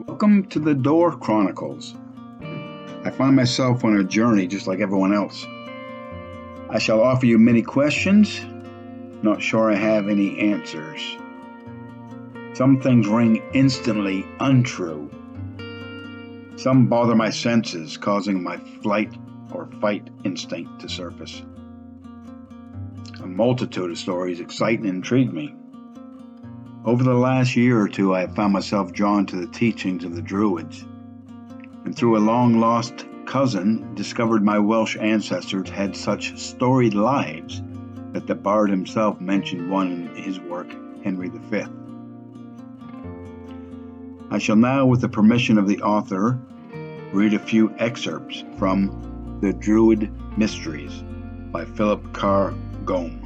Welcome to the Door Chronicles. I find myself on a journey just like everyone else. I shall offer you many questions, not sure I have any answers. Some things ring instantly untrue. Some bother my senses, causing my flight or fight instinct to surface. A multitude of stories excite and intrigue me. Over the last year or two, I have found myself drawn to the teachings of the Druids, and through a long-lost cousin, discovered my Welsh ancestors had such storied lives that the bard himself mentioned one in his work, Henry V. I shall now, with the permission of the author, read a few excerpts from The Druid Mysteries by Philip Carr Gomm.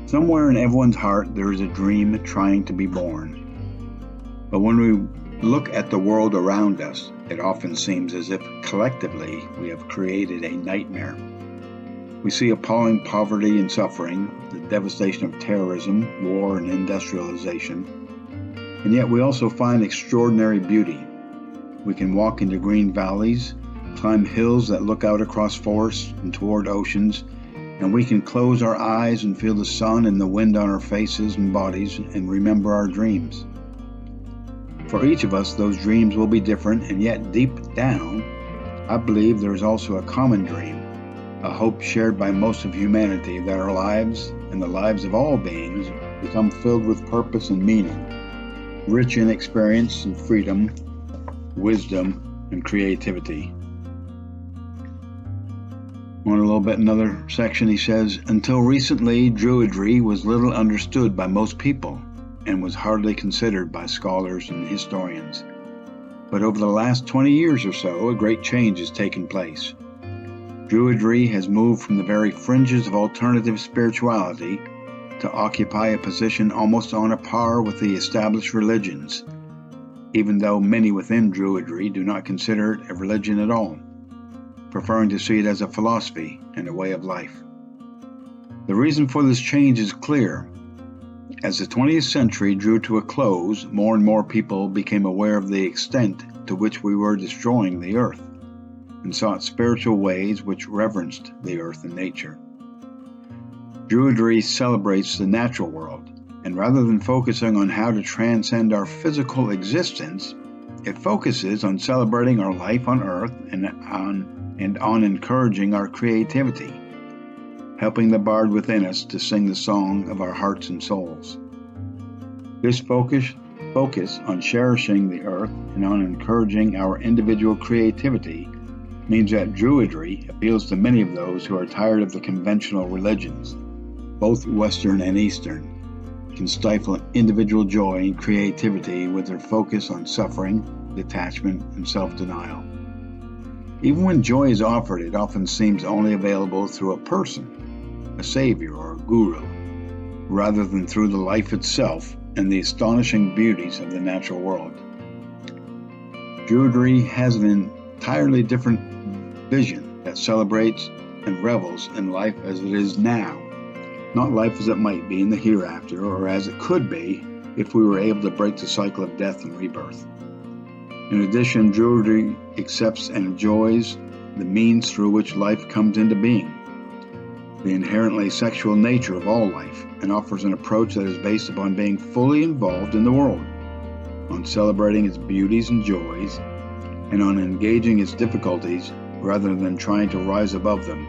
Somewhere in everyone's heart there is a dream trying to be born. But when we look at the world around us, it often seems as if collectively we have created a nightmare. We see appalling poverty and suffering, the devastation of terrorism, war, and industrialization. And yet we also find extraordinary beauty. We can walk into green valleys, climb hills that look out across forests and toward oceans, and we can close our eyes and feel the sun and the wind on our faces and bodies and remember our dreams. For each of us, those dreams will be different, and yet deep down, I believe there is also a common dream, a hope shared by most of humanity that our lives and the lives of all beings become filled with purpose and meaning, rich in experience and freedom, wisdom, and creativity. On a little bit, another section, he says, until recently, Druidry was little understood by most people and was hardly considered by scholars and historians. But over the last 20 years or so, a great change has taken place. Druidry has moved from the very fringes of alternative spirituality to occupy a position almost on a par with the established religions, even though many within Druidry do not consider it a religion at all, preferring to see it as a philosophy and a way of life. The reason for this change is clear. As the 20th century drew to a close, more and more people became aware of the extent to which we were destroying the earth, and sought spiritual ways which reverenced the earth and nature. Druidry celebrates the natural world, and rather than focusing on how to transcend our physical existence, it focuses on celebrating our life on earth and on encouraging our creativity, helping the bard within us to sing the song of our hearts and souls. This focus on cherishing the earth and on encouraging our individual creativity means that Druidry appeals to many of those who are tired of the conventional religions, both Western and Eastern, can stifle individual joy and creativity with their focus on suffering, detachment, and self-denial. Even when joy is offered, it often seems only available through a person, a savior or a guru, rather than through the life itself and the astonishing beauties of the natural world. Druidry has an entirely different vision that celebrates and revels in life as it is now, not life as it might be in the hereafter or as it could be if we were able to break the cycle of death and rebirth. In addition, Druidry accepts and enjoys the means through which life comes into being, the inherently sexual nature of all life, and offers an approach that is based upon being fully involved in the world, on celebrating its beauties and joys, and on engaging its difficulties rather than trying to rise above them.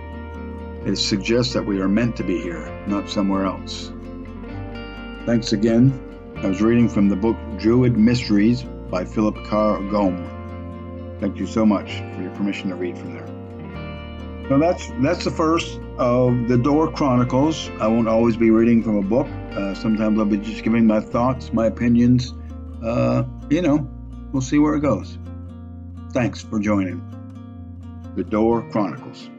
It suggests that we are meant to be here, not somewhere else. Thanks again. I was reading from the book Druid Mysteries by Philip Carr Gomm. Thank you so much for your permission to read from there. So that's the first of the Door Chronicles. I won't always be reading from a book. Sometimes I'll be just giving my thoughts, my opinions. We'll see where it goes. Thanks for joining the Door Chronicles.